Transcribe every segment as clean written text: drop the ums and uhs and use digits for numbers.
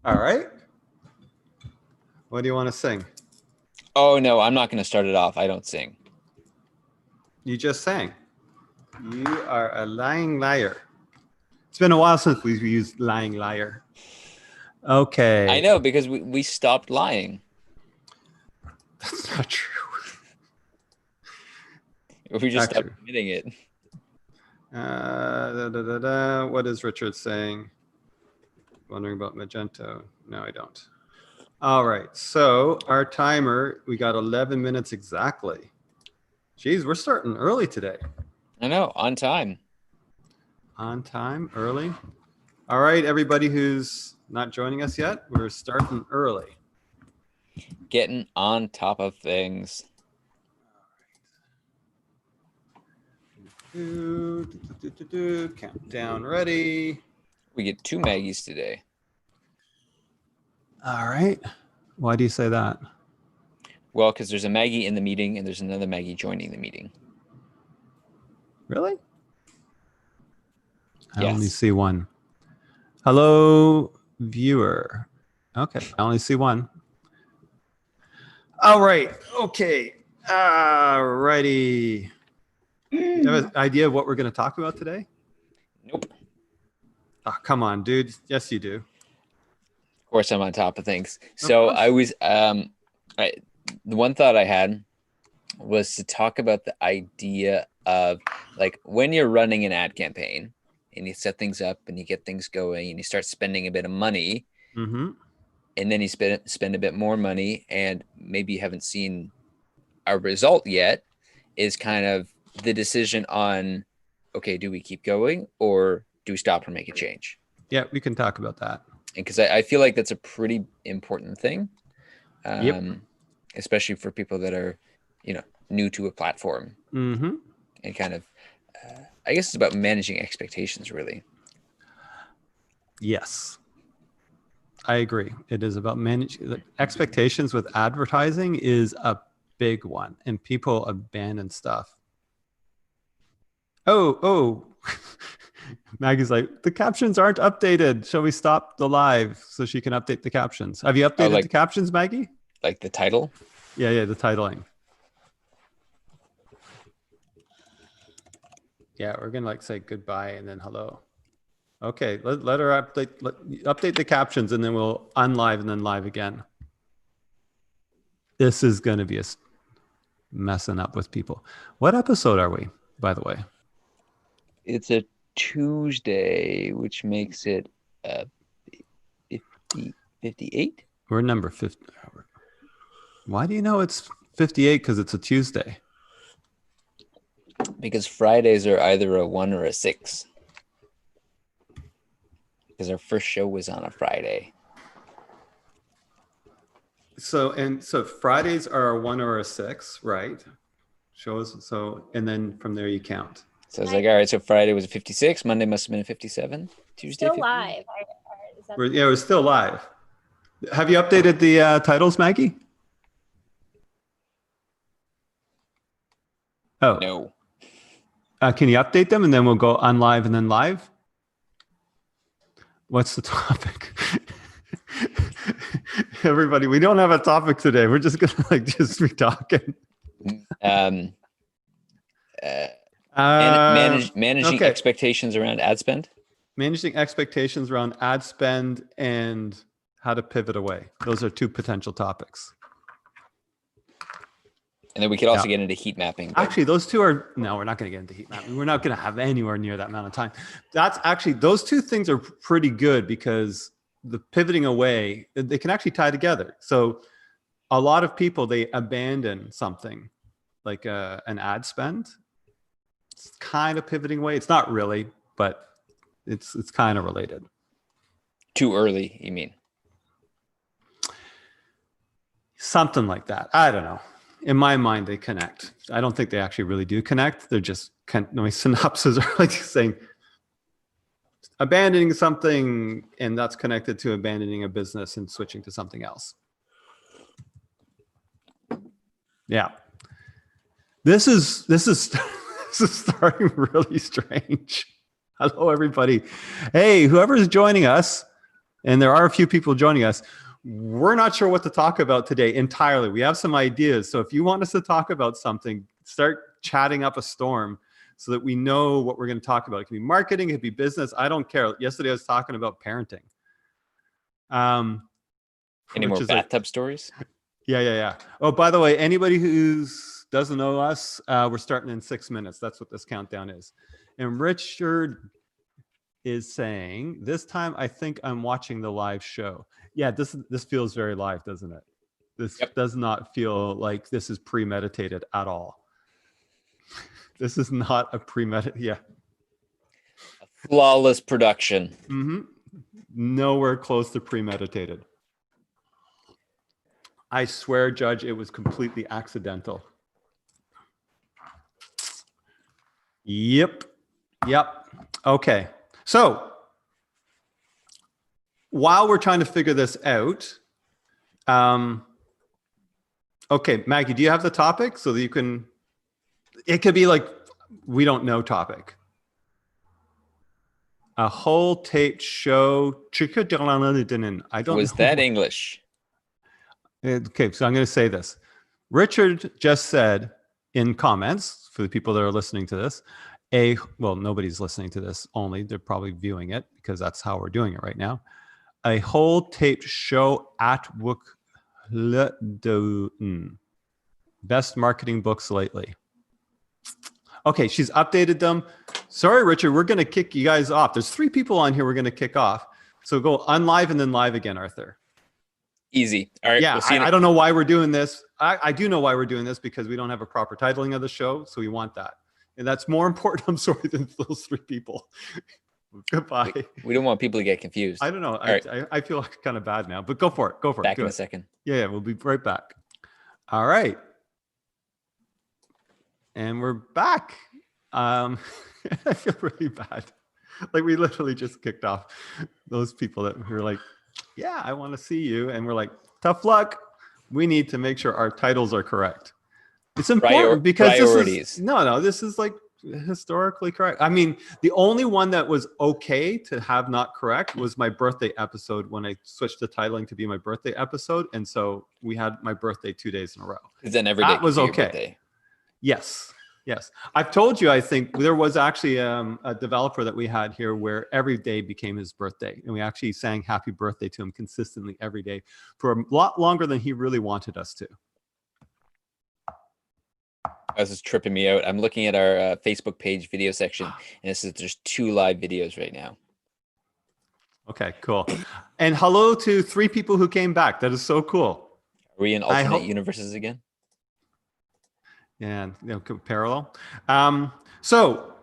All right. What do you want to sing? Oh, no, I'm not going to start it off. I don't sing. You just sang. You are a lying liar. It's been a while since we've used lying liar. Okay. I know, because we stopped lying. That's not true. We just stopped admitting it. What is Richard saying? Wondering about Magento. No, I don't. All right. So our timer, we got 11 minutes exactly. Geez, we're starting early today. I know, on time. On time, early. All right, everybody who's not joining us yet, we're starting early. Getting on top of things. Countdown ready. We get 2 Maggies today. All right. Why do you say that? Well, because there's a Maggie in the meeting and there's another Maggie joining the meeting. Really? I Yes. only see one. Hello, viewer. Okay, I only see one. All right. Okay. All righty. You have an idea of what we're going to talk about today? Nope. Oh, come on, dude. Yes, you do. Of course, I'm on top of things. So I was, the one thought I had was to talk about the idea of, like, when you're running an ad campaign and you set things up and you get things going and you start spending a bit of money, and then you spend a bit more money and maybe you haven't seen a result yet, is kind of the decision on, okay, do we keep going or do we stop or make a change? Yeah, we can talk about that. And because I feel like that's a pretty important thing, especially for people that are, new to a platform, and kind of, I guess it's about managing expectations, really. Yes, I agree. It is about managing expectations with advertising is a big one, and people abandon stuff. Oh. Maggie's like, the captions aren't updated. Shall we stop the live so she can update the captions? Have you updated the captions, Maggie? Like the title? Yeah, the titling. Yeah, we're gonna say goodbye and then hello. Okay, let her update the captions and then we'll unlive and then live again. This is gonna be messing up with people. What episode are we, by the way? It's a Tuesday, which makes it 58. We're number 50. Why do you know it's 58? Because it's a Tuesday. Because Fridays are either a 1 or a 6. Because our first show was on a Friday. So Fridays are a 1 or a 6, right? Shows. And then from there you count. So I was like, all right, so Friday was a 56. Monday must have been a 57. Tuesday, still live. We're still live. Have you updated the titles, Maggie? Oh. No. Can you update them and then we'll go unlive and then live? What's the topic? Everybody, we don't have a topic today. We're just gonna just be talking. Managing expectations around ad spend. Managing expectations around ad spend and how to pivot away. Those are 2 potential topics. And then we could also get into heat mapping. Actually, those 2 are, no, we're not going to get into heat mapping. We're not going to have anywhere near that amount of time. That's actually, those 2 things are pretty good because the pivoting away, they can actually tie together. So a lot of people, they abandon something like an ad spend. It's kind of pivoting away. It's not really, but it's kind of related. Too early, you mean? Something like that. I don't know. In my mind, they connect. I don't think they actually really do connect. They're just my synopses are like saying abandoning something, and that's connected to abandoning a business and switching to something else. Yeah. This is starting really strange. Hello, everybody. Hey, whoever's joining us, And there are a few people joining us. We're not sure what to talk about today entirely. We have some ideas. So if you want us to talk about something, start chatting up a storm so that we know what we're going to talk about. It could be marketing, it could be business. I don't care. Yesterday I was talking about parenting. Any more bathtub stories? Yeah. Oh, by the way, anybody who doesn't know us, we're starting in 6 minutes. That's what this countdown is. And Richard is saying, this time I think I'm watching the live show. Yeah, this feels very live, doesn't it? This does not feel like this is premeditated at all. This is not a premeditated, yeah. A flawless production. Mm-hmm. Nowhere close to premeditated. I swear, Judge, it was completely accidental. Yep. Okay. So while we're trying to figure this out, okay, Maggie, do you have the topic so that you can, it could be like, we don't know topic. A whole taped show. I don't Was know. that English? Okay, so I'm going to say this. Richard just said in comments, for the people that are listening to this, well, nobody's listening to this only. They're probably viewing it because that's how we're doing it right now. A whole taped show at Wookledoen. Best marketing books lately. Okay, she's updated them. Sorry, Richard, we're going to kick you guys off. There's 3 people on here we're going to kick off. So go unlive and then live again, Arthur. Easy. All right. Yeah, we'll I don't know why we're doing this. I do know why we're doing this because we don't have a proper titling of the show. So we want that. And that's more important, I'm sorry, than those 3 people. Goodbye. We don't want people to get confused. I don't know. Right. I feel kind of bad now, but go for it. Go for it. Back in a second. Yeah, we'll be right back. All right. And we're back. I feel really bad. Like we literally just kicked off those people that were like, yeah, I want to see you. And we're like, tough luck. We need to make sure our titles are correct. It's important because this is like historically correct. I mean, the only one that was okay to have not correct was my birthday episode when I switched the titling to be my birthday episode. And so we had my birthday 2 days in a row. Then every day that was okay. Yes. I've told you, I think there was actually a developer that we had here where every day became his birthday. And we actually sang happy birthday to him consistently every day for a lot longer than he really wanted us to. This is tripping me out. I'm looking at our Facebook page video section, and it says there's 2 live videos right now. Okay, cool. And hello to 3 people who came back. That is so cool. Are we in alternate universes again? And parallel. So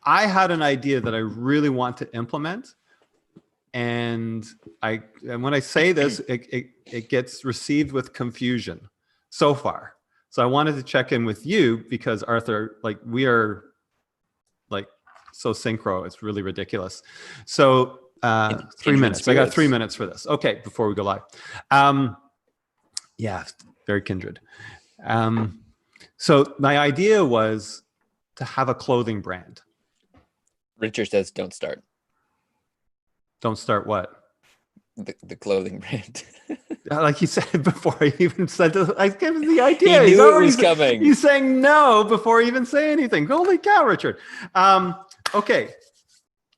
I had an idea that I really want to implement. And when I say this, it gets received with confusion so far. So I wanted to check in with you because Arthur, like we are like so synchro, it's really ridiculous. So 3 minutes. I got 3 minutes for this. Okay, before we go live. Yeah, very kindred. So my idea was to have a clothing brand. Richard says, don't start. Don't start what? The clothing brand. Like he said before I even said this, I gave him the idea. He knew it was coming. He's saying no before I even say anything. Holy cow, Richard. Okay.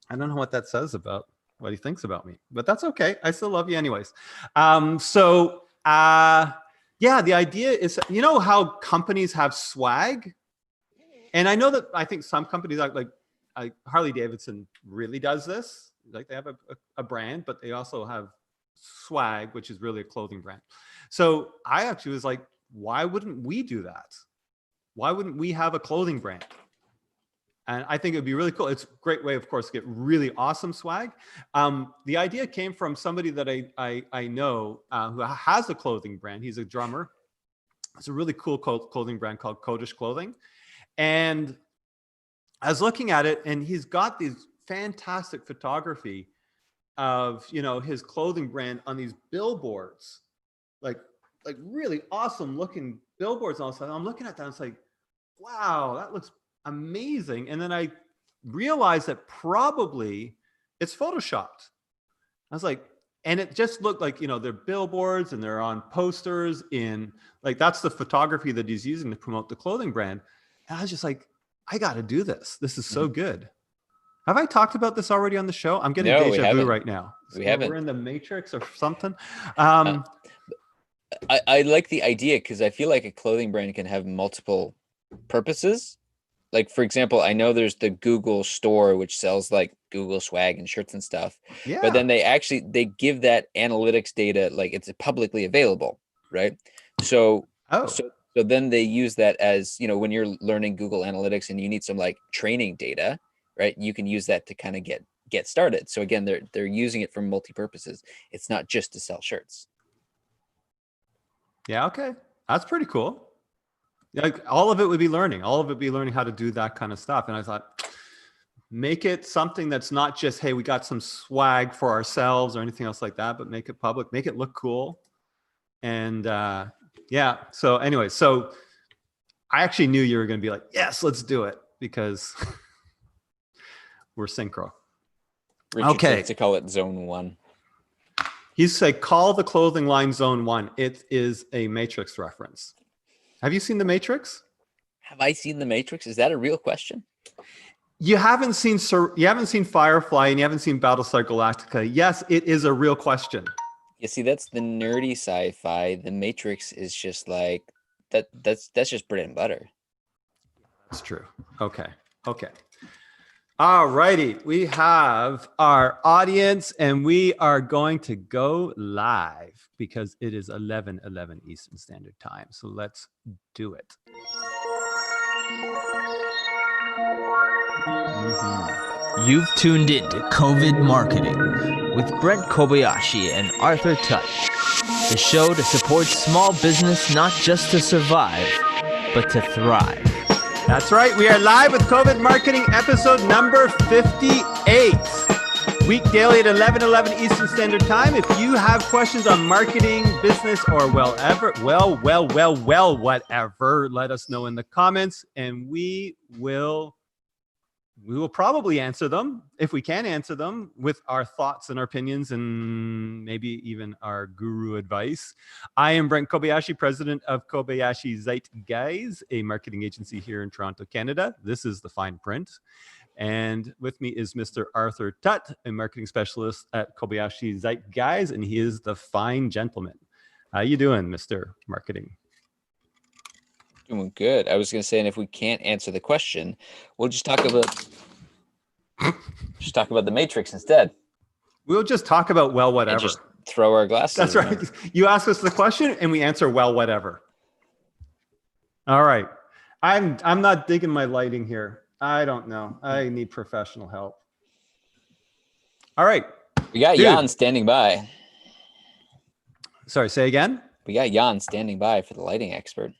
I don't know what that says about what he thinks about me, but that's okay. I still love you anyways. Yeah, the idea is, you know how companies have swag? And I know that I think some companies like Harley Davidson really does this. Like they have a brand, but they also have swag, which is really a clothing brand. So I actually was like, why wouldn't we do that? Why wouldn't we have a clothing brand? And I think it'd be really cool. It's a great way, of course, to get really awesome swag. The idea came from somebody that I know who has a clothing brand. He's a drummer. It's a really cool clothing brand called Kodish Clothing. And I was looking at it, and he's got these fantastic photography of, you know, his clothing brand on these billboards, like really awesome looking billboards. And all of a sudden I'm looking at that and it's like, wow, that looks amazing. And then I realized that probably it's photoshopped. I was like, And it just looked like, they're billboards and they're on posters in like, that's the photography that he's using to promote the clothing brand. And I was just like, I got to do this. This is so good. Have I talked about this already on the show? I'm getting deja vu right now. We haven't. We're in the Matrix or something. I like the idea because I feel like a clothing brand can have multiple purposes. Like, for example, I know there's the Google store, which sells like Google swag and shirts and stuff. Yeah. But then they give that analytics data, like it's publicly available, right? So then they use that as, when you're learning Google Analytics and you need some like training data, right? You can use that to kind of get started. So again, they're using it for multi-purposes. It's not just to sell shirts. Yeah. Okay. That's pretty cool. Like all of it would be learning. All of it would be learning how to do that kind of stuff. And I thought, make it something that's not just, hey, we got some swag for ourselves or anything else like that, but make it public, make it look cool. And yeah. So anyway, so I actually knew you were going to be like, yes, let's do it, because we're synchro. Richard likes to call it Zone 1. He said, call the clothing line Zone 1. It is a Matrix reference. Have you seen The Matrix? Have I seen The Matrix? Is that a real question? You haven't seen Firefly and you haven't seen Battlestar Galactica. Yes, it is a real question. You see, that's the nerdy sci-fi. The Matrix is just like that's just bread and butter. That's true. Okay. All righty. We have our audience and we are going to go live because it is 11:11 Eastern Standard Time. So let's do it. You've tuned in to COVID Marketing with Brent Kobayashi and Arthur Tutt, the show to support small business not just to survive, but to thrive. That's right. We are live with COVID Marketing episode number 58. Week daily at 11:11 Eastern Standard Time. If you have questions on marketing, business, or whatever, let us know in the comments and we will probably answer them, if we can answer them, with our thoughts and our opinions and maybe even our guru advice. I am Brent Kobayashi, president of Kobayashi Zeitguys, a marketing agency here in Toronto, Canada. This is the fine print. And with me is Mr. Arthur Tutt, a marketing specialist at Kobayashi Zeitguys, and he is the fine gentleman. How you doing, Mr. Marketing? Doing good. I was going to say, and if we can't answer the question, we'll just talk about the Matrix instead. We'll just talk about whatever. And just throw our glasses. That's right. You ask us the question and we answer whatever. All right. I'm not digging my lighting here. I don't know. I need professional help. All right. We got Jan standing by. Sorry, say again? We got Jan standing by for the lighting expert.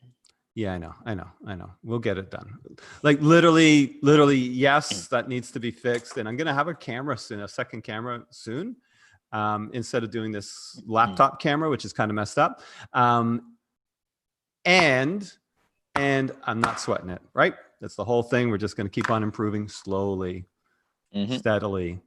Yeah, I know. We'll get it done. Like literally, yes, that needs to be fixed. And I'm going to have a camera soon, a second camera soon, instead of doing this laptop camera, which is kind of messed up. And I'm not sweating it, right? That's the whole thing. We're just going to keep on improving slowly, steadily,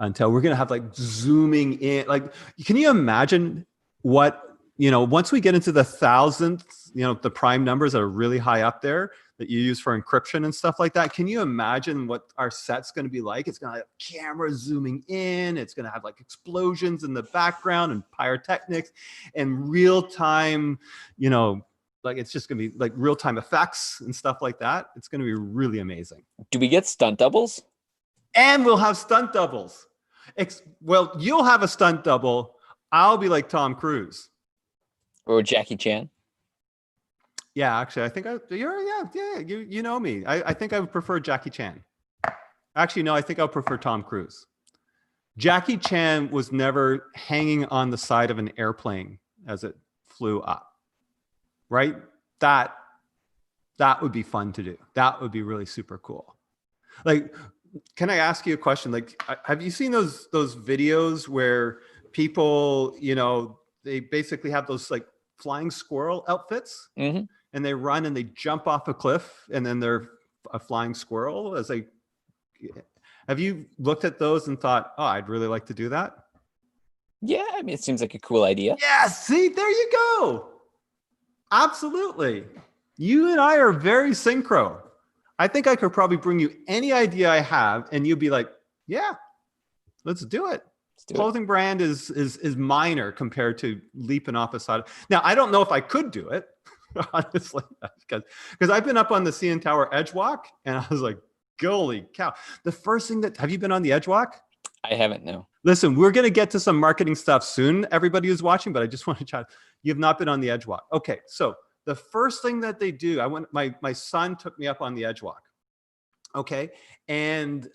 until we're going to have like zooming in. Like, can you imagine what, once we get into the thousandth, the prime numbers that are really high up there that you use for encryption and stuff like that. Can you imagine what our set's going to be like? It's going to have cameras zooming in. It's going to have like explosions in the background and pyrotechnics and real time, like it's just going to be like real time effects and stuff like that. It's going to be really amazing. Do we get stunt doubles? And we'll have stunt doubles. Well, you'll have a stunt double. I'll be like Tom Cruise. Or Jackie Chan? Yeah, actually, I think you know me. I think I would prefer Jackie Chan. Actually, no, I think I'll prefer Tom Cruise. Jackie Chan was never hanging on the side of an airplane as it flew up, right? That would be fun to do. That would be really super cool. Like, can I ask you a question? Like, have you seen those videos where people, they basically have those like flying squirrel outfits, and they run and they jump off a cliff, and then they're a flying squirrel. Have you looked at those and thought, oh, I'd really like to do that? Yeah, I mean, it seems like a cool idea. Yeah, see, there you go. Absolutely. You and I are very synchro. I think I could probably bring you any idea I have, and you'd be like, yeah, let's do it. Let's do it. Clothing brand is minor compared to leaping off a side. Now, I don't know if I could do it, honestly, because I've been up on the CN Tower Edge Walk, and I was like, golly cow. The first thing have you been on the Edge Walk? I haven't, no. Listen, we're going to get to some marketing stuff soon, everybody who's watching, but I just want to chat. You've not been on the Edge Walk. Okay, so the first thing that they do, my son took me up on the Edge Walk. Okay, and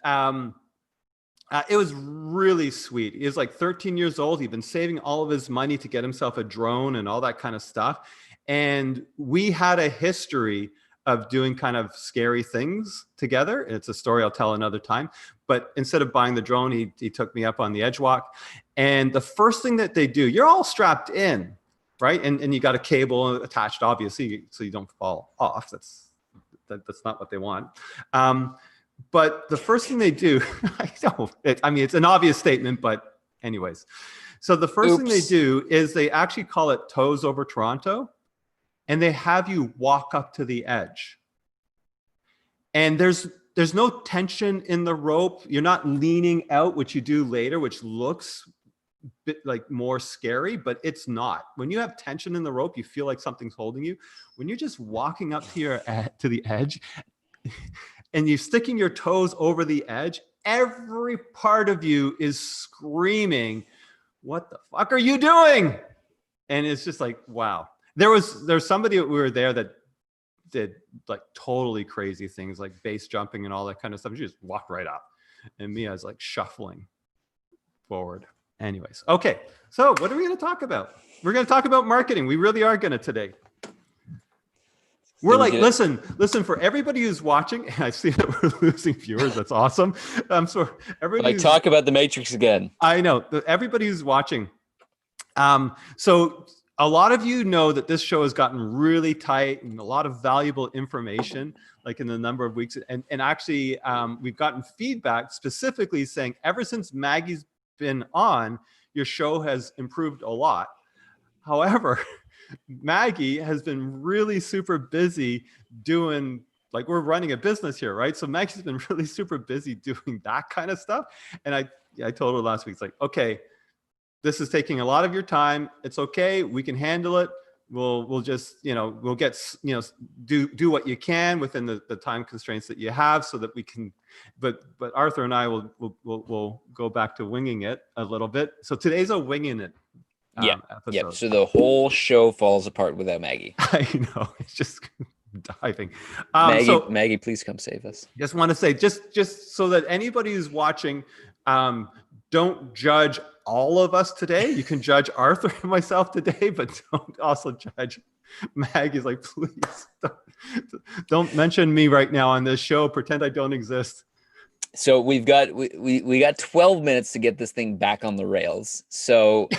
it was really sweet. He was like 13 years old. He'd been saving all of his money to get himself a drone and all that kind of stuff. And we had a history of doing kind of scary things together. It's a story I'll tell another time. But instead of buying the drone, he took me up on the Edge Walk. And the first thing that they do, you're all strapped in, right? And you got a cable attached, obviously, so you don't fall off. That's not what they want. But the first thing they do, I mean, it's an obvious statement, but anyways. So the first thing they do is they actually call it Toes Over Toronto, and they have you walk up to the edge. And there's no tension in the rope. You're not leaning out, which you do later, which looks a bit like more scary, but it's not. When you have tension in the rope, you feel like something's holding you. When you're just walking up to the edge and you're sticking your toes over the edge, every part of you is screaming, what the fuck are you doing? And it's just like, wow. There's somebody that we were there that did like totally crazy things like base jumping and all that kind of stuff. She just walked right up. And me, I was like shuffling forward. Anyways, okay. So what are we going to talk about? We're going to talk about marketing. We really are going to today. We're like, listen, for everybody who's watching, and I see that we're losing viewers. That's awesome. So everybody talk about the Matrix again. I know. Everybody who's watching. So a lot of you know that this show has gotten really tight and a lot of valuable information, like in the number of weeks. And actually, we've gotten feedback specifically saying ever since Maggie's been on, your show has improved a lot. However, Maggie has been really super busy doing, like, we're running a business here, right? So Maggie's been really super busy doing that kind of stuff. And I told her last week, it's like, okay, this is taking a lot of your time. It's okay. We can handle it. We'll just, we'll get, do what you can within the time constraints that you have so that we can, but Arthur and I will go back to winging it a little bit. So today's a winging it. Yeah. So the whole show falls apart without Maggie. I know, it's just diving. Maggie, please come save us. Just want to say, just so that anybody who's watching, don't judge all of us today. You can judge Arthur and myself today, but don't also judge Maggie's. Like, please don't mention me right now on this show. Pretend I don't exist. So we got 12 minutes to get this thing back on the rails. So.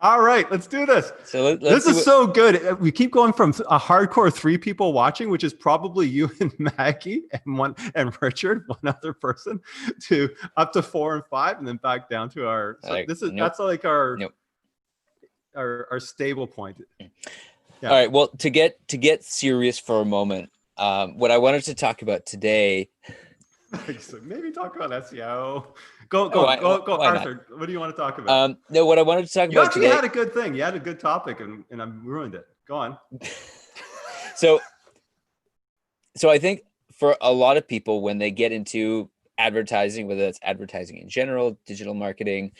All right, let's do this. So this is so good. We keep going from a hardcore 3 people watching, which is probably you and Maggie and Richard, one other person, to up to 4 and 5, and then back down to our. So that's like our stable point. Yeah. All right. Well, to get serious for a moment, what I wanted to talk about today. So maybe talk about SEO. Go, Arthur. What do you want to talk about? No, what I wanted to talk about today. You actually had a good thing. You had a good topic, and I ruined it. Go on. So I think for a lot of people, when they get into advertising, whether that's advertising in general, digital marketing,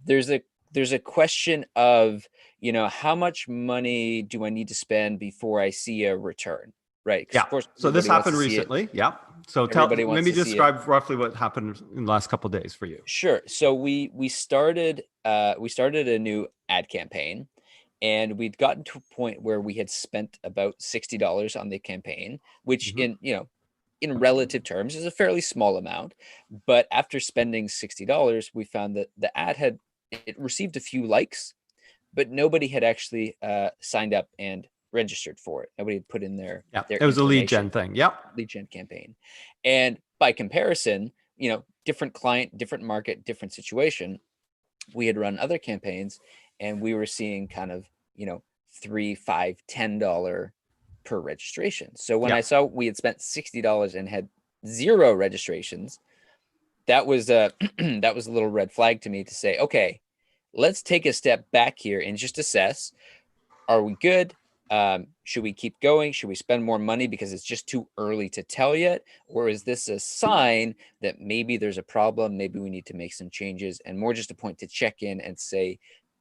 there's a question of, how much money do I need to spend before I see a return? Right. Yeah. So this happened recently. Yeah. So maybe describe roughly what happened in the last couple of days for you. Sure. So we started a new ad campaign, and we'd gotten to a point where we had spent about $60 on the campaign, which in relative terms is a fairly small amount. But after spending $60, we found that the ad it received a few likes, but nobody had actually signed up and registered for it. Nobody had put in their it was a lead gen thing. Yep. Lead gen campaign. And by comparison, different client, different market, different situation. We had run other campaigns and we were seeing kind of, $3, $5, $10 per registration. So when I saw we had spent $60 and had 0 registrations, that was a that was a little red flag to me to say, okay, let's take a step back here and just assess, are we good? Should we keep going? Should we spend more money because it's just too early to tell yet? Or is this a sign that maybe there's a problem? Maybe we need to make some changes, and more just a point to check in and say,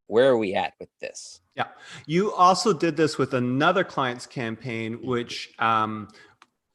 where are we at with this? Yeah. You also did this with another client's campaign, which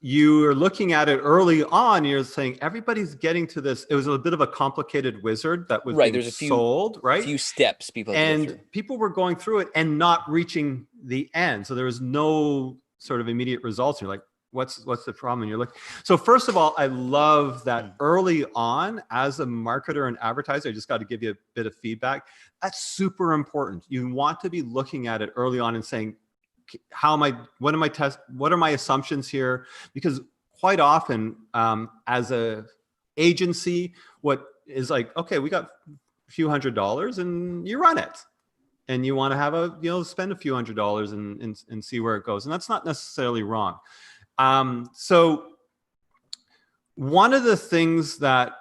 you were looking at it early on. You're saying everybody's getting to this. It was a bit of a complicated wizard that was right. being There's a sold, right? Few steps people had to go and through. people were going through it and not reaching the end. So there was no sort of immediate results. You're like, what's the problem? And you're looking. So first of all, I love that early on as a marketer and advertiser, I just got to give you a bit of feedback. That's super important. You want to be looking at it early on and saying, what are my assumptions here? Because quite often as a agency, what is like, okay, we got a few $100s and you run it. And you want to have spend a few $100s and see where it goes. And that's not necessarily wrong. So one of the things that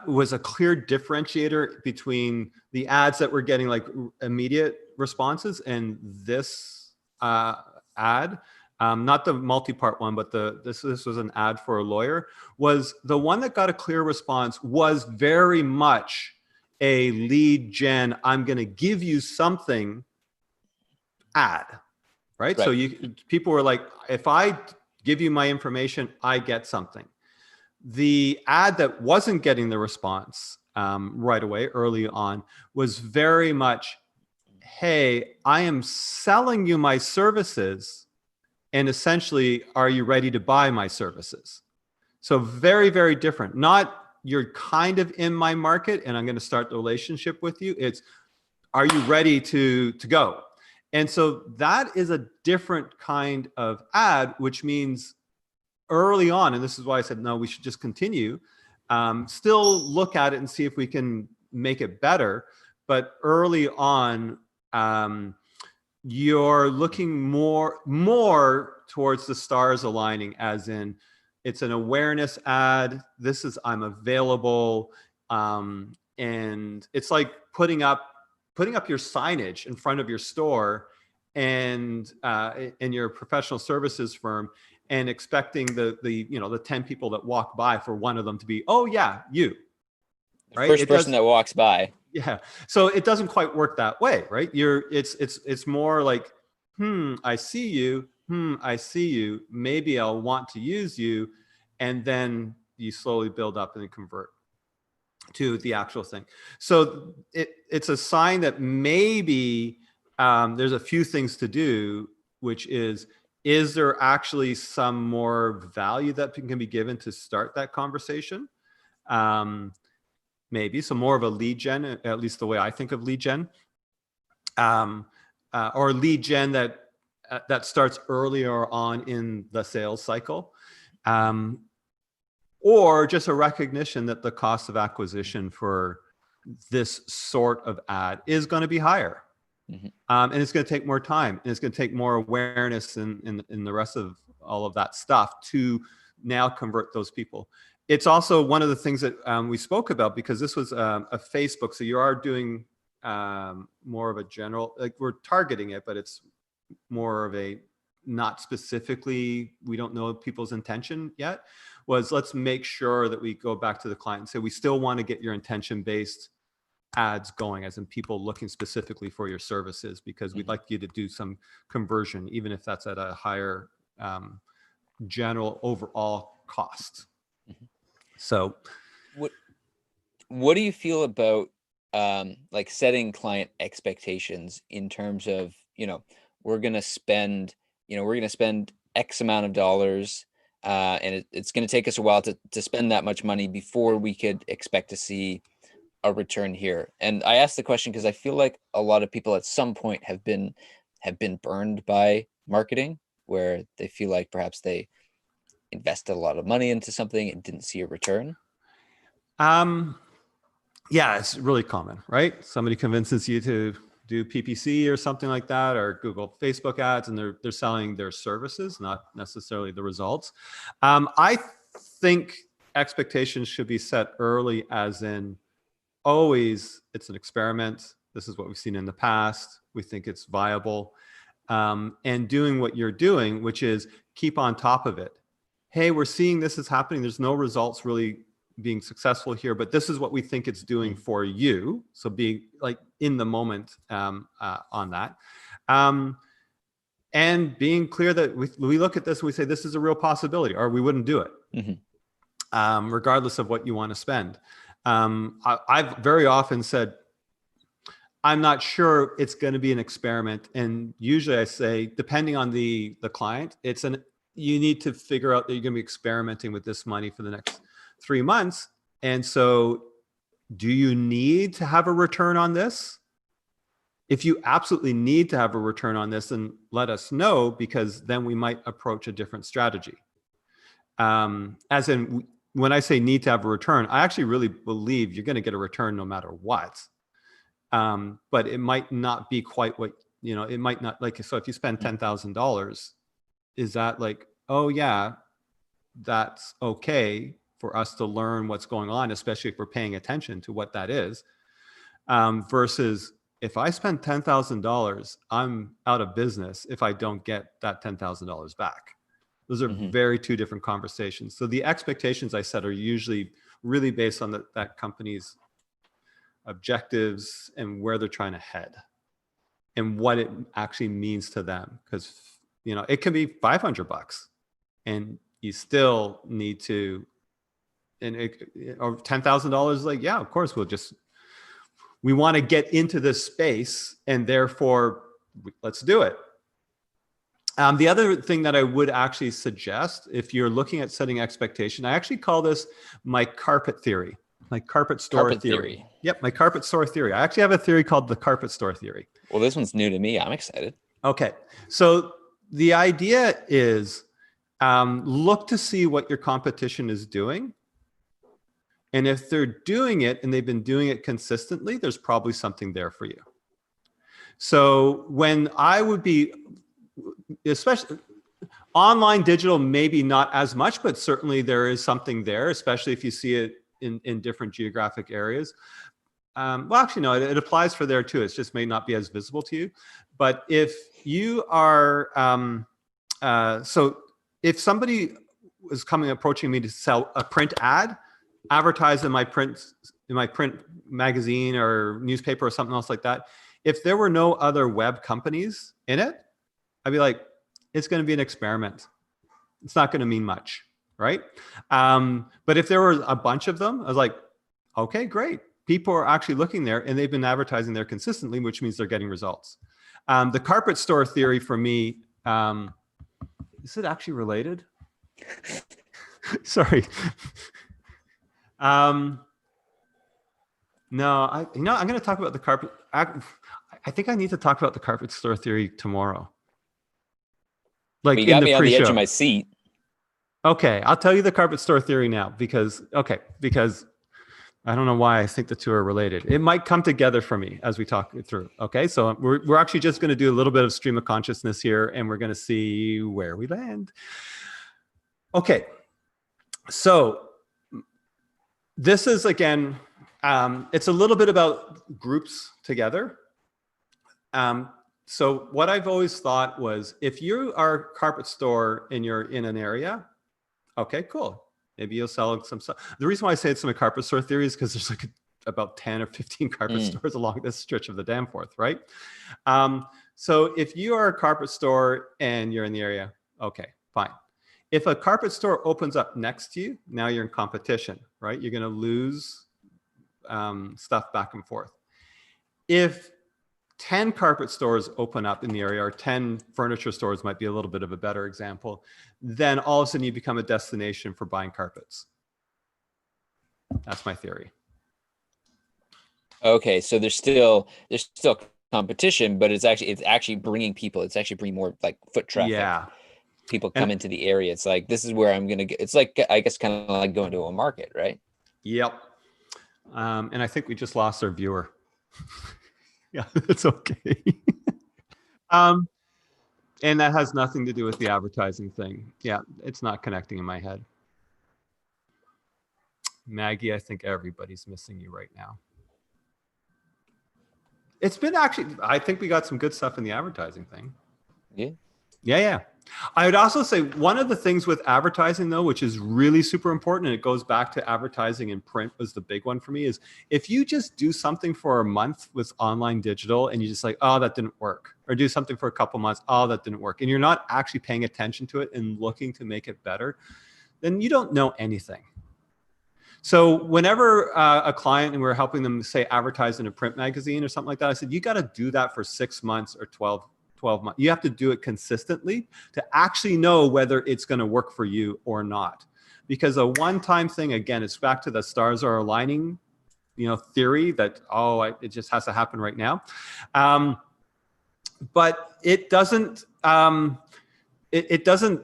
was a clear differentiator between the ads that were getting like immediate responses and this ad, not the multi-part one, but this was an ad for a lawyer, was the one that got a clear response was very much a lead gen, I'm going to give you something ad, right? So people were like, if I give you my information, I get something. The ad that wasn't getting the response right away, early on, was very much, hey, I am selling you my services, and essentially, are you ready to buy my services? So very, very different. Not you're kind of in my market and I'm going to start the relationship with you. It's, are you ready to go? And so that is a different kind of ad, which means early on, and this is why I said, no, we should just continue, still look at it and see if we can make it better. But early on, you're looking more towards the stars aligning, as in it's an awareness ad. This is, I'm available. And it's like putting up your signage in front of your store and in your professional services firm, and expecting the 10 people that walk by for one of them to be, oh yeah, you, right? First person that walks by. Yeah. So it doesn't quite work that way, right? It's more like, I see you. I see you. Maybe I'll want to use you. And then you slowly build up and convert to the actual thing. So it's a sign that maybe there's a few things to do, which is there actually some more value that can be given to start that conversation? Maybe. So more of a lead gen, at least the way I think of lead gen, or lead gen that starts earlier on in the sales cycle, or just a recognition that the cost of acquisition for this sort of ad is going to be higher. Mm-hmm. And it's going to take more time, and it's going to take more awareness in the rest of all of that stuff to now convert those people. It's also one of the things that we spoke about, because this was a Facebook. So you are doing more of a general, like we're targeting it, but it's more of a not specifically, we don't know people's intention yet, was let's make sure that we go back to the client and say, we still want to get your intention-based ads going, as in people looking specifically for your services, because we'd like you to do some conversion, even if that's at a higher general overall cost. So what do you feel about like setting client expectations in terms of, we're going to spend X amount of dollars, and it's going to take us a while to spend that much money before we could expect to see a return here? And I ask the question because I feel like a lot of people at some point have been burned by marketing, where they feel like perhaps they invested a lot of money into something and didn't see a return. Yeah, it's really common, right? Somebody convinces you to do PPC or something like that, or Google, Facebook ads, and they're selling their services, not necessarily the results. I think expectations should be set early, as in always it's an experiment. This is what we've seen in the past. We think it's viable. And doing what you're doing, which is keep on top of it. Hey, we're seeing this is happening. There's no results really being successful here, but this is what we think it's doing for you. So being like in the moment on that. And being clear that we look at this and we say, this is a real possibility, or we wouldn't do it, regardless of what you want to spend. I've very often said, I'm not sure it's going to be an experiment. And usually I say, depending on the client, you need to figure out that you're going to be experimenting with this money for the next 3 months. And so do you need to have a return on this? If you absolutely need to have a return on this, then let us know, because then we might approach a different strategy. As in, when I say need to have a return, I actually really believe you're going to get a return no matter what. But it might not be quite what, it might not, like, so if you spend $10,000, is that like, oh yeah, that's okay for us to learn what's going on, especially if we're paying attention to what that is, versus if I spend $10,000, I'm out of business if I don't get that $10,000 back. Those are very two different conversations. So the expectations I set are usually really based on that company's objectives and where they're trying to head and what it actually means to them. Because, it can be $500 and you still need to, or $10,000, like, yeah, of course, we want to get into this space and therefore let's do it. The other thing that I would actually suggest, if you're looking at setting expectation, I actually call this my carpet theory, my carpet store theory. Yep, my carpet store theory. I actually have a theory called the carpet store theory. Well, this one's new to me. I'm excited. Okay, so the idea is look to see what your competition is doing. And if they're doing it and they've been doing it consistently, there's probably something there for you. So when I would be, especially online digital, maybe not as much, but certainly there is something there, especially if you see it in different geographic areas. Well, actually, no, it applies for there too. It just may not be as visible to you. But if you are, so if somebody was approaching me to sell a print ad, advertise in my print magazine or newspaper or something else like that, if there were no other web companies in it, I'd be like, it's going to be an experiment. It's not going to mean much, right? But if there were a bunch of them, I was like, okay, great. People are actually looking there and they've been advertising there consistently, which means they're getting results. The carpet store theory for me, is it actually related? Sorry. No, I'm going to talk about the carpet. I think I need to talk about the carpet store theory tomorrow. Like, you got me on the edge of my seat. Okay, I'll tell you the carpet store theory now because I don't know why I think the two are related. It might come together for me as we talk it through. Okay, so we're actually just going to do a little bit of stream of consciousness here, and we're going to see where we land. Okay, so this is, again, it's a little bit about groups together. So what I've always thought was, if you are a carpet store and you're in an area, okay, cool. Maybe you'll sell some stuff. The reason why I say it's my carpet store theory is because there's like about 10 or 15 carpet stores along this stretch of the Danforth, right? So if you are a carpet store and you're in the area, okay, fine. If a carpet store opens up next to you, now you're in competition, right? You're going to lose stuff back and forth. If 10 carpet stores open up in the area, or 10 furniture stores might be a little bit of a better example, then all of a sudden you become a destination for buying carpets. That's my theory. Okay, so there's still competition, but it's actually bringing people. It's actually bringing more like foot traffic. Yeah. People come into the area. It's like, this is where I'm going to get. It's like, I guess, kind of like going to a market, right? Yep. And I think we just lost our viewer. Yeah, it's okay. And that has nothing to do with the advertising thing. Yeah, it's not connecting in my head. Maggie, I think everybody's missing you right now. It's been actually, I think we got some good stuff in the advertising thing. Yeah. Yeah. I would also say one of the things with advertising, though, which is really super important, and it goes back to advertising in print was the big one for me, is if you just do something for a month with online digital and you just like, oh, that didn't work, or do something for a couple months, oh, that didn't work, and you're not actually paying attention to it and looking to make it better, then you don't know anything. So whenever a client and we're helping them, say, advertise in a print magazine or something like that, I said, you got to do that for 6 months or 12 months. You have to do it consistently to actually know whether it's going to work for you or not. Because a one-time thing, again, it's back to the stars are aligning, theory that, it just has to happen right now. But it doesn't, it doesn't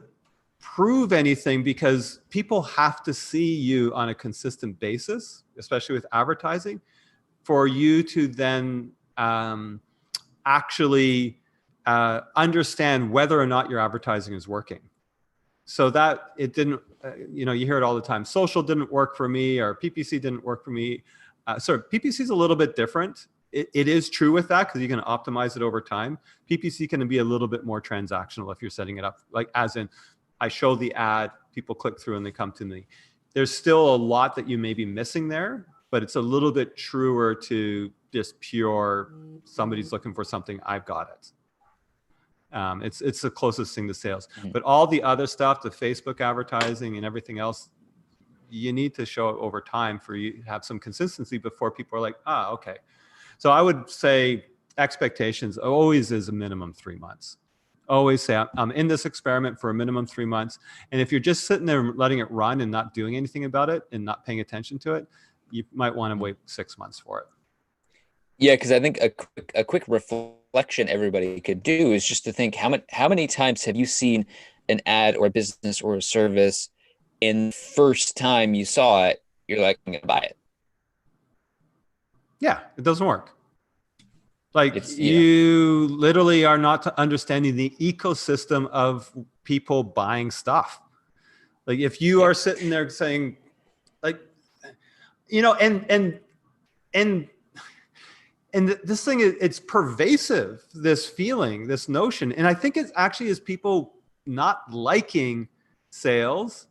prove anything, because people have to see you on a consistent basis, especially with advertising, for you to then actually understand whether or not your advertising is working. So that it didn't, you hear it all the time. Social didn't work for me, or PPC didn't work for me. PPC is a little bit different. It is true with that, because you can optimize it over time. PPC can be a little bit more transactional if you're setting it up, like as in, I show the ad, people click through and they come to me. There's still a lot that you may be missing there, but it's a little bit truer to just pure, somebody's looking for something, I've got it. It's the closest thing to sales. But all the other stuff, the Facebook advertising and everything else, you need to show it over time for you to have some consistency before people are like, okay. So I would say expectations always is a minimum 3 months. Always say, I'm in this experiment for a minimum 3 months. And if you're just sitting there letting it run and not doing anything about it and not paying attention to it, you might want to wait 6 months for it. Yeah, because I think a quick reflection everybody could do is just to think, how many times have you seen an ad or a business or a service, and the first time you saw it, you're like, I'm going to buy it? Yeah, it doesn't work. Like you literally are not understanding the ecosystem of people buying stuff. Like if you are sitting there saying, like, and this thing is, it's pervasive, this feeling, this notion. And I think it actually is people not liking sales,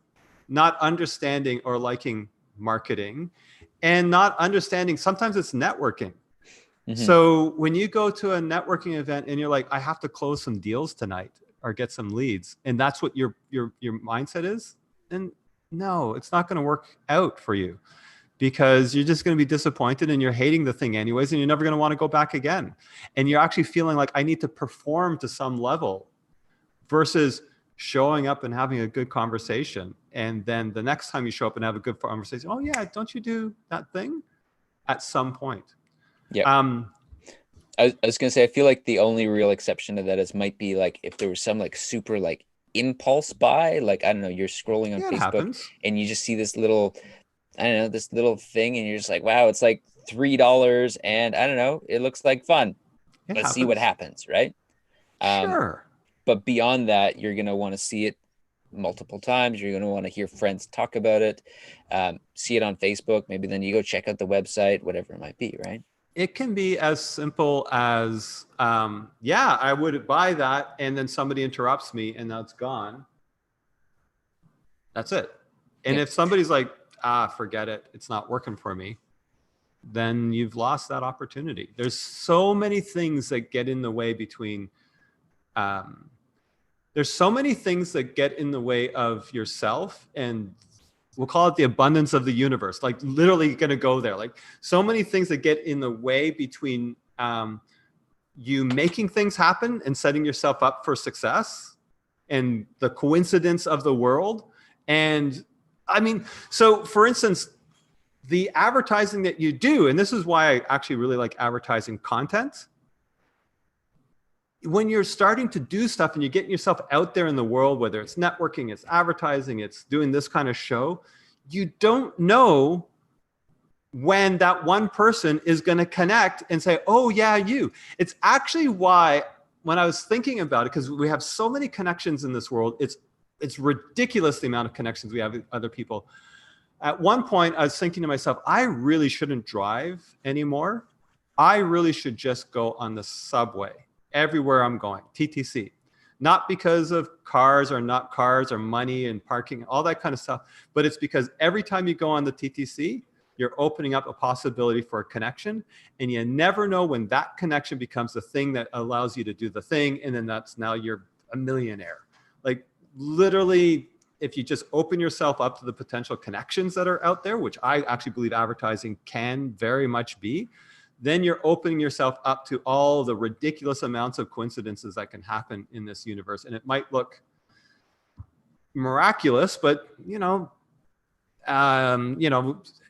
not understanding or liking marketing, and not understanding, sometimes it's networking. Mm-hmm. So when you go to a networking event and you're like, I have to close some deals tonight or get some leads, and that's what your mindset is, then no, it's not going to work out for you, because you're just going to be disappointed and you're hating the thing anyways, and you're never going to want to go back again. And you're actually feeling like I need to perform to some level, versus showing up and having a good conversation. And then the next time you show up and have a good conversation, oh yeah, don't you do that thing at some point? Yeah. I was going to say, I feel like the only real exception to that might be like if there was some like super like impulse buy, like, I don't know, you're scrolling on Facebook and you just see this little, this little thing, and you're just like, wow, it's like $3 and I don't know, it looks like fun. Let's see what happens. Right. Sure. But beyond that, you're going to want to see it multiple times. You're going to want to hear friends talk about it, see it on Facebook. Maybe then you go check out the website, whatever it might be. Right. It can be as simple as, I would buy that, and then somebody interrupts me and now it's gone. That's it. And if somebody's like, forget it, it's not working for me, then you've lost that opportunity. There's so many things that get in the way between, there's so many things that get in the way of yourself, and we'll call it the abundance of the universe, like literally going to go there. Like so many things that get in the way between you making things happen and setting yourself up for success, and the coincidence of the world. And I mean, so for instance, the advertising that you do, and this is why I actually really like advertising content. When you're starting to do stuff and you're getting yourself out there in the world, whether it's networking, it's advertising, it's doing this kind of show, you don't know when that one person is going to connect and say, oh yeah, you. It's actually why when I was thinking about it, because we have so many connections in this world, it's ridiculous the amount of connections we have with other people. At one point, I was thinking to myself, I really shouldn't drive anymore. I really should just go on the subway everywhere I'm going, TTC. Not because of cars or not cars or money and parking, all that kind of stuff, but it's because every time you go on the TTC, you're opening up a possibility for a connection, and you never know when that connection becomes the thing that allows you to do the thing, and then that's now you're a millionaire. Like literally, if you just open yourself up to the potential connections that are out there, which I actually believe advertising can very much be, then you're opening yourself up to all the ridiculous amounts of coincidences that can happen in this universe. And it might look miraculous, but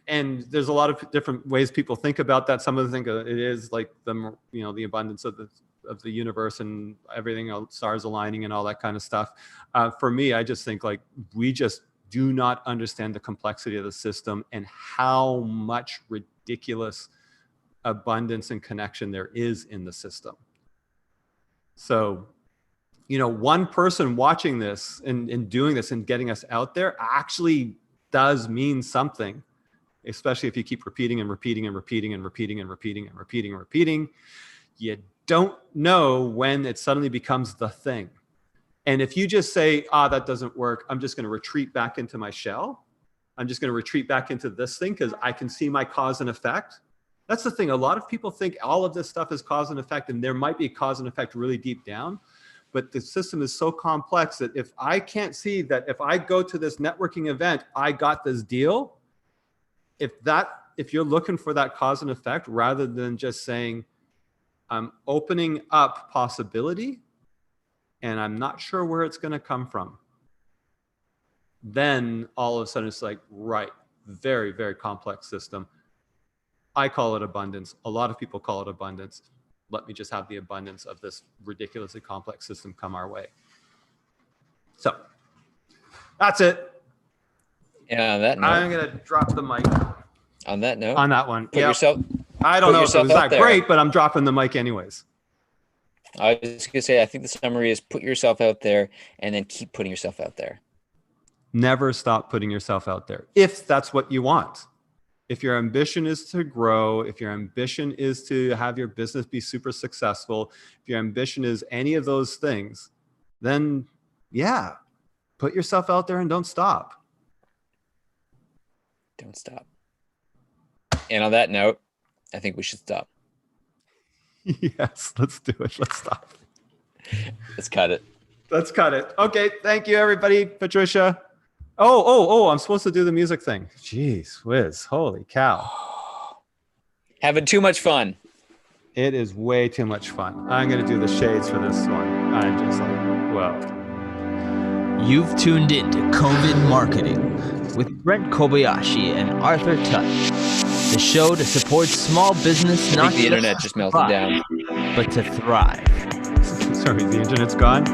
and there's a lot of different ways people think about that. Some of them think it is like the abundance of the universe and everything else, stars aligning and all that kind of stuff. For me, I just think like we just do not understand the complexity of the system and how much ridiculous abundance and connection there is in the system. So, one person watching this and doing this and getting us out there actually does mean something, especially if you keep repeating and repeating and repeating and repeating and repeating and repeating and repeating. You don't know when it suddenly becomes the thing. And if you just say, that doesn't work, I'm just going to retreat back into my shell. I'm just going to retreat back into this thing because I can see my cause and effect. That's the thing. A lot of people think all of this stuff is cause and effect, and there might be cause and effect really deep down. But the system is so complex that if I can't see that if I go to this networking event, I got this deal. If you're looking for that cause and effect, rather than just saying, I'm opening up possibility and I'm not sure where it's going to come from, then all of a sudden it's like, right, very, very complex system. I call it abundance. A lot of people call it abundance. Let me just have the abundance of this ridiculously complex system come our way. So that's it. Yeah, on that note, I'm going to drop the mic. On that note, On that one. put yourself. I don't know if it was that there. great, but I'm dropping the mic anyways. I was just gonna say, I think the summary is put yourself out there and then keep putting yourself out there. Never stop putting yourself out there if that's what you want. If your ambition is to grow, if your ambition is to have your business be super successful, if your ambition is any of those things, then yeah, put yourself out there and don't stop. Don't stop. And on that note, I think we should stop. Yes, let's do it. Let's stop. Let's cut it. Let's cut it. Okay, thank you, everybody. Patricia. Oh, I'm supposed to do the music thing. Jeez whiz. Holy cow. Having too much fun. It is way too much fun. I'm going to do the shades for this one. I'm just like, whoa. You've tuned in to COVID Marketing with Brent Kobayashi and Arthur Tutt, the show to support small business, not the internet just melted down, but to thrive. Sorry, the internet's gone.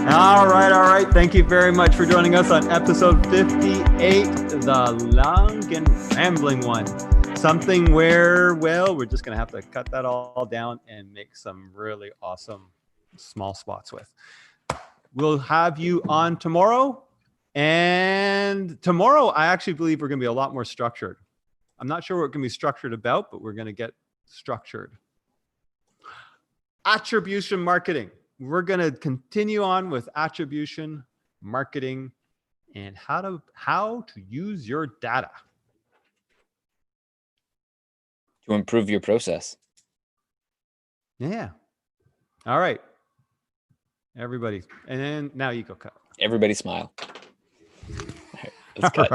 All right. Thank you very much for joining us on episode 58, the long and rambling one. Something where, well, we're just going to have to cut that all down and make some really awesome small spots with. We'll have you on tomorrow. And tomorrow, I actually believe we're going to be a lot more structured. I'm not sure what we're going to be structured about, but we're going to get structured. Attribution marketing. We're going to continue on with attribution marketing and how to use your data to improve your process. Yeah. All right. Everybody. And then now you go cut. Everybody smile. All right, let's cut.